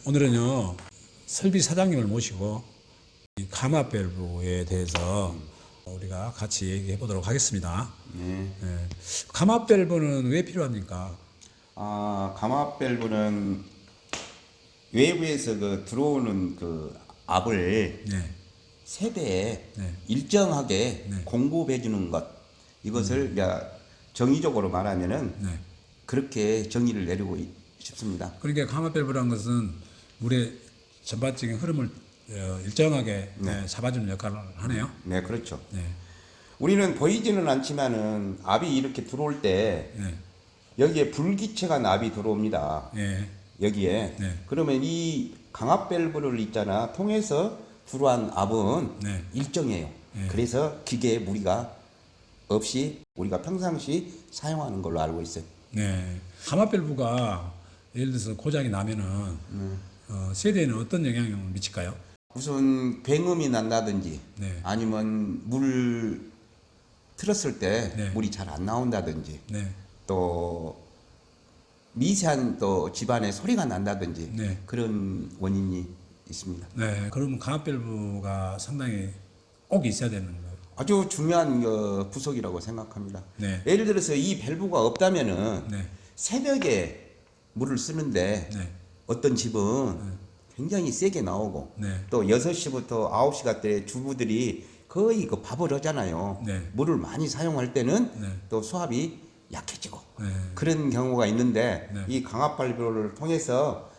오늘은요 설비 사장님을 모시고 이 가마 밸브에 대해서 우리가 같이 얘기해 보도록 하겠습니다. 네. 예. 가마 밸브는 왜 필요합니까? 가마 밸브는 외부에서 들어오는 압을 네. 세대에 네. 일정하게 네. 공급해 주는 것, 이것을 이제 정의적으로 말하면은 네. 그렇게 정의를 내리고 싶습니다. 그러니까 가마 밸브라는 것은 물의 전반적인 흐름을 일정하게 잡아주는 역할을 하네요. 네, 그렇죠. 네. 우리는 보이지는 않지만은 압이 이렇게 들어올 때 네. 여기에 불기체간 압이 들어옵니다. 예. 여기에. 네. 그러면 이 강압 밸브를 있잖아 통해서 들어온 압은 네. 일정해요. 네. 그래서 기계에 무리가 없이 우리가 평상시 사용하는 걸로 알고 있어요. 네. 가마 밸브가 예를 들어서 고장이 나면은 세대에는 어떤 영향을 미칠까요? 무슨 굉음이 난다든지 네. 아니면 물 틀었을 때 네. 물이 잘 안 나온다든지 네. 또 미세한 또 집안에 소리가 난다든지 네. 그런 원인이 있습니다. 네. 그러면 가마 밸브가 상당히 꼭 있어야 되는 거예요. 아주 중요한 부속이라고 생각합니다. 네. 예를 들어서 이 밸브가 없다면은 네. 새벽에 물을 쓰는데 네. 어떤 집은 굉장히 세게 나오고 네. 또 6시부터 9시가 때 주부들이 거의 밥을 하잖아요. 네. 물을 많이 사용할 때는 네. 또 수압이 약해지고 네. 그런 경우가 있는데 네. 이 강압 밸브를 통해서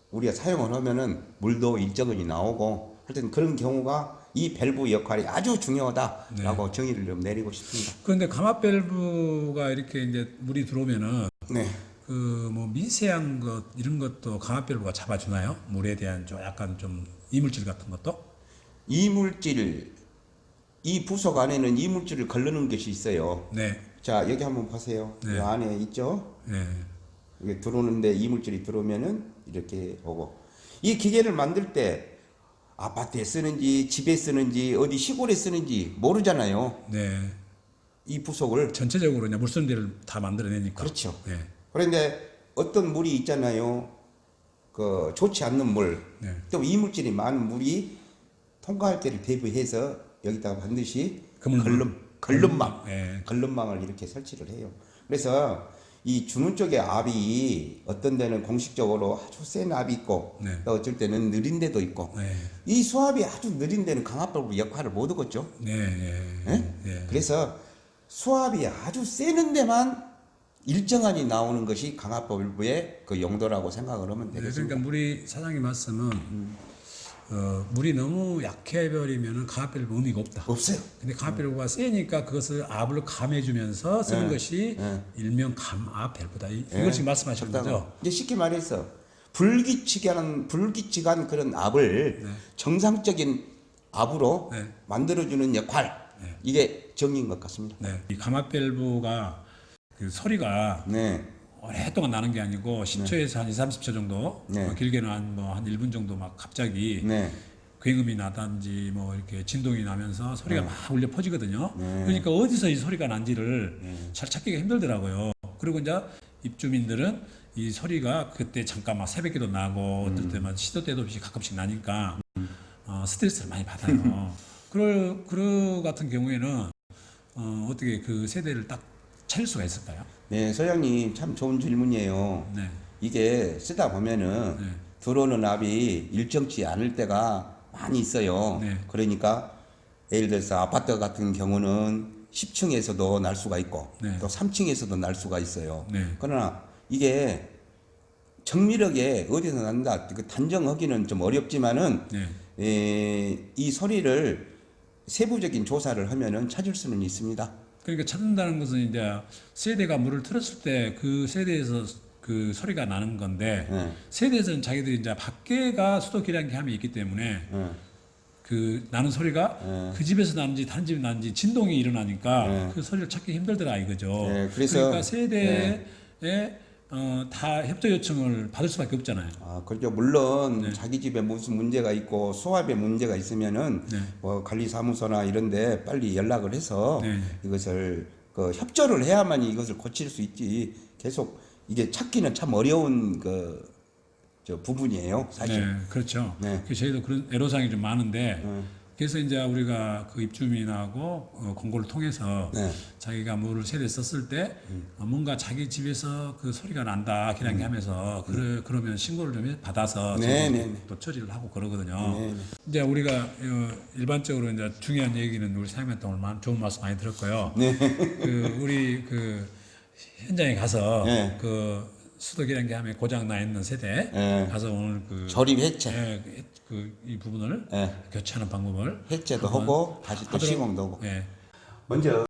우리가 사용을 하면은 물도 일정하게 나오고 하여튼 그런 경우가 이 밸브 역할이 아주 중요하다라고 정의를 좀 내리고 싶습니다. 그런데 가마 밸브가 이렇게 이제 물이 들어오면은 네. 그 뭐 미세한 것 이런 것도 가마 밸브가 잡아주나요? 물에 대한 좀 약간 좀 이물질 같은 것도? 이물질, 이 부속 안에는 이물질을 걸르는 것이 있어요. 네. 자, 여기 한번 보세요. 네. 이 안에 있죠? 네. 이게 들어오는데 이물질이 들어오면은 이렇게 오고. 이 기계를 만들 때 아파트에 쓰는지 집에 쓰는지 어디 시골에 쓰는지 모르잖아요. 네. 이 부속을. 전체적으로 그냥 물 쓰는 데를 다 만들어내니까. 그렇죠. 네. 그런데 어떤 물이 있잖아요. 좋지 않는 물. 네. 또 이물질이 많은 물이 통과할 때를 대비해서 여기다가 반드시 걸름망, 네. 걸름망을 이렇게 설치를 해요. 그래서 이 주는 쪽의 압이 어떤 데는 공식적으로 아주 센 압이 있고 네. 또 어쩔 때는 느린 데도 있고 네. 이 수압이 아주 느린 데는 강압밸브 역할을 못 하겠죠. 네. 네. 네? 네. 그래서 수압이 아주 세는 데만 일정하게 나오는 것이 강압밸브의 그 용도라고 생각을 하면 네, 되겠습니다. 그러니까 물이 사장님 말씀은 물이 너무 약해 버리면은 가마 밸브 의미가 없다. 없어요. 근데 가마 밸브가 세니까 그것을 압을 감해주면서 쓰는 것이 일명 감압 밸브다. 이걸 지금 말씀하시는 거죠? 이제 쉽게 말해서 불규칙한 그런 압을 정상적인 압으로 네. 만들어주는 역할, 이게 정의인 것 같습니다. 네. 이 가마 밸브가 그 소리가 네. 오랫동안 나는 게 아니고 10초에서 한 2, 30초 정도, 네. 길게는 한 1분 정도 막 갑자기 네. 굉음이 나든지 뭐 이렇게 진동이 나면서 소리가 막 울려 퍼지거든요. 네. 그러니까 어디서 이 소리가 난지를 잘 찾기가 힘들더라고요. 그리고 이제 입주민들은 이 소리가 그때 잠깐 막 새벽에도 나고 어떨 때만 시도 때도 없이 가끔씩 나니까 스트레스를 많이 받아요. 그러 같은 경우에는 어떻게 그 세대를 딱 찾을 수가 있을까요? 네, 소장님 참 좋은 질문이에요. 네. 이게 쓰다 보면은 네. 들어오는 압이 일정치 않을 때가 많이 있어요. 네. 그러니까 예를 들어서 아파트 같은 경우는 10층에서도 날 수가 있고 네. 또 3층에서도 날 수가 있어요. 네. 그러나 이게 정밀하게 어디서 난다 그 단정하기는 좀 어렵지만은 이 소리를 세부적인 조사를 하면은 찾을 수는 있습니다. 그러니까 찾는다는 것은 이제 세대가 물을 틀었을 때 그 세대에서 그 소리가 나는 건데 세대에서는 자기들이 이제 밖에가 수도 계량기 함이 있기 때문에 그 나는 소리가 그 집에서 나는지 다른 집에 나는지 진동이 일어나니까 그 소리를 찾기 힘들더라 이거죠. 그래서 그러니까 세대에 다 협조 요청을 받을 수밖에 없잖아요. 그렇죠. 물론 자기 집에 무슨 문제가 있고 수압에 문제가 있으면은 뭐 관리사무소나 이런데 빨리 연락을 해서 이것을 협조를 해야만 이것을 고칠 수 있지. 계속 이게 찾기는 참 어려운 저 부분이에요, 사실. 네, 그렇죠. 네. 그 저희도 그런 애로사항이 좀 많은데 그래서 이제 우리가 그 입주민하고 공고를 통해서 네. 자기가 물을 세대 썼을 때 뭔가 자기 집에서 그 소리가 난다 이렇게 하면서 그러면 신고를 좀 받아서 네, 저희들이 네, 네. 또 처리를 하고 그러거든요. 네, 네. 이제 우리가 일반적으로 이제 중요한 얘기는 우리 사장님한테 오늘 좋은 말씀 많이 들었고요. 네. 그 우리 그 현장에 가서 네. 그 수도 계량기 하면 고장 나 있는 세대 네. 가서 오늘 그 조립 해체. 이 부분을 네. 교체하는 방법을 해체도 한번 하고 다시 또 하도록, 시공도 하고. 예. 먼저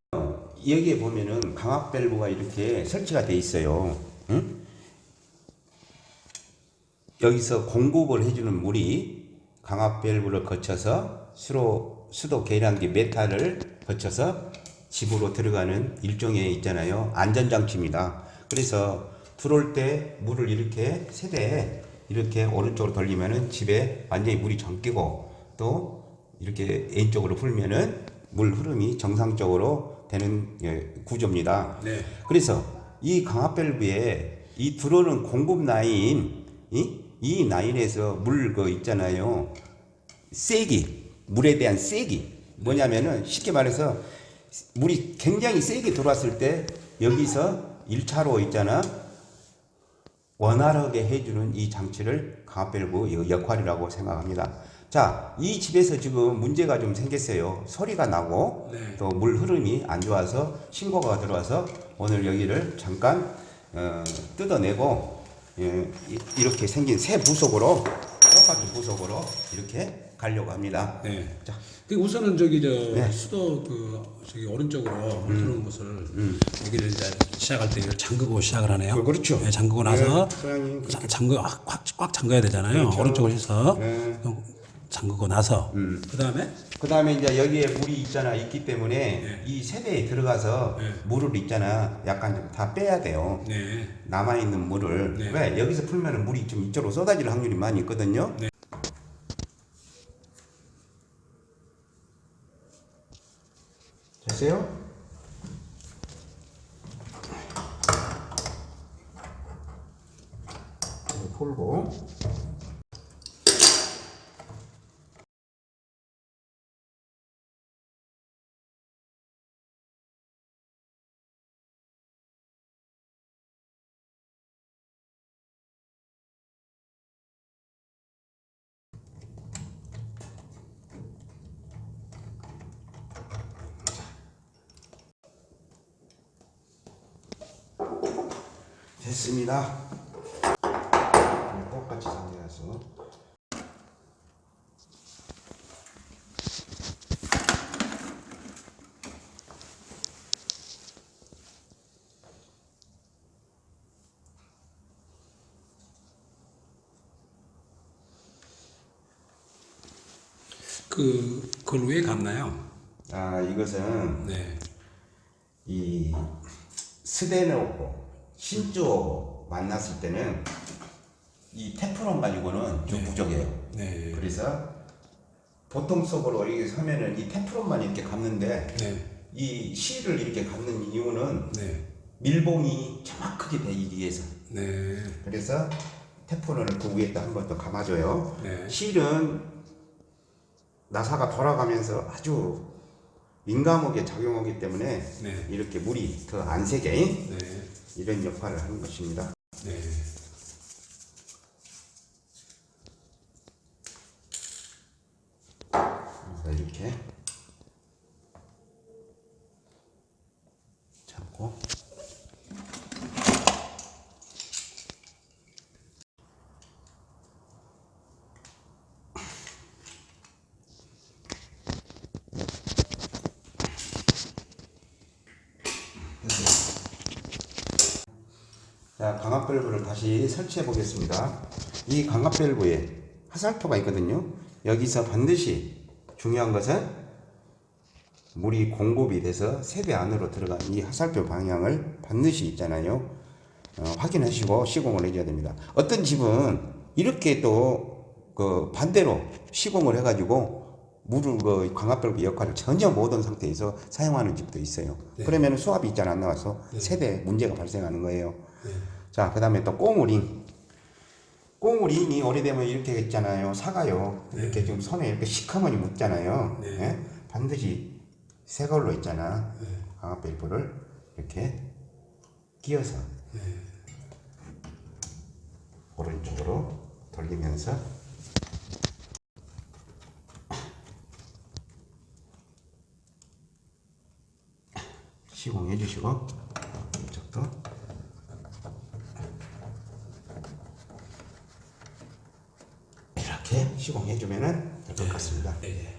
여기에 보면은 강압 밸브가 이렇게 설치가 돼 있어요. 응? 여기서 공급을 해주는 물이 강압 밸브를 거쳐서 수도 계량기 메탈을 거쳐서 집으로 들어가는 일종의 있잖아요. 안전장치입니다. 그래서 들어올 때 물을 이렇게 세대에 이렇게 오른쪽으로 돌리면은 집에 완전히 물이 잠기고 또 이렇게 N쪽으로 풀면은 물 흐름이 정상적으로 되는 구조입니다. 네. 그래서 이 강압 밸브에 이 들어오는 공급 라인 이 라인에서 물 그 있잖아요. 세기, 물에 대한 세기 뭐냐면은 쉽게 말해서 물이 굉장히 세게 들어왔을 때 여기서 1차로 있잖아. 원활하게 해주는 이 장치를 강압 밸브 역할이라고 생각합니다. 자, 이 집에서 지금 문제가 좀 생겼어요. 소리가 나고 네. 또 물 흐름이 안 좋아서 신고가 들어와서 오늘 여기를 잠깐 뜯어내고 이렇게 생긴 새 부속으로 똑같은 부속으로 이렇게 가려고 합니다. 네. 자, 그 우선은 저기 네. 수도 저기 오른쪽으로 들어오는 것을 여기를 이제 시작할 때 이걸 잠그고 시작을 하네요. 그렇죠. 네, 잠그고 나서 소장님 꽉 잠가야 되잖아요. 그렇죠. 오른쪽으로 해서 네. 잠그고 나서 그 다음에 이제 여기에 물이 있기 때문에 네. 이 세대에 들어가서 네. 물을 약간 좀 다 빼야 돼요. 네. 남아있는 물을. 네. 왜? 여기서 풀면 물이 좀 이쪽으로 쏟아질 확률이 많이 있거든요. 네. 됐어요? 풀고. 됐습니다. 똑같이 상태에서 그걸 왜 감나요? 이것은 네. 이 스데노하고 신조 만났을 때는 이 테프론 가지고는 좀 부족해요. 네. 그래서 보통 속으로 이렇게 서면은 이 테프론만 이렇게 감는데 네. 이 실을 이렇게 감는 이유는 네. 밀봉이 정확하게 되기 위해서. 네. 그래서 테프론을 그 위에다 한 번 더 감아줘요. 네. 실은 나사가 돌아가면서 아주 민감하게 작용하기 때문에 네. 이렇게 물이 더 안 새게 네. 이런 역할을 하는 것입니다. 네. 이렇게 잡고 자, 강압 밸브를 다시 설치해 보겠습니다. 이 강압 밸브에 하살표가 있거든요. 여기서 반드시 중요한 것은 물이 공급이 돼서 세대 안으로 들어간 이 하살표 방향을 반드시 있잖아요. 확인하시고 시공을 해줘야 됩니다. 어떤 집은 이렇게 또 그 반대로 시공을 해가지고 물을 그 강압 밸브 역할을 전혀 못한 상태에서 사용하는 집도 있어요. 네. 그러면 수압이 있잖아 안 나와서 네. 세대에 문제가 발생하는 거예요. 네. 자, 그 다음에 또 꼬물이 꽁우리 오래되면 이렇게 있잖아요. 사가요. 이렇게 좀 손에 이렇게 시커머니 묻잖아요. 네. 예? 반드시 새 걸로 있잖아. 네. 광학 밸브를 이렇게 끼워서 오른쪽으로 돌리면서 시공해 주시고 이쪽도 이렇게 시공해 주면은 될 것 같습니다. 예.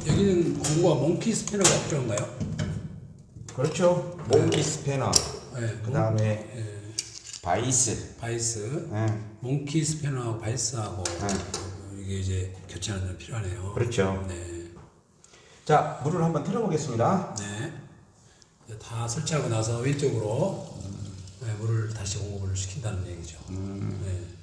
여기는 공구와 몽키 스패너가 필요한가요? 그렇죠. 몽키 스패너, 네. 그 다음에 바이스, 바이스, 예, 몽키 스패너하고 바이스하고 네. 이게 이제 교체하는 데 필요하네요. 그렇죠. 네. 자, 물을 한번 틀어보겠습니다. 네. 이제 다 설치하고 나서 왼쪽으로 네, 물을 다시 공급을 시킨다는 얘기죠. 네.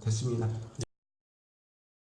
됐습니다.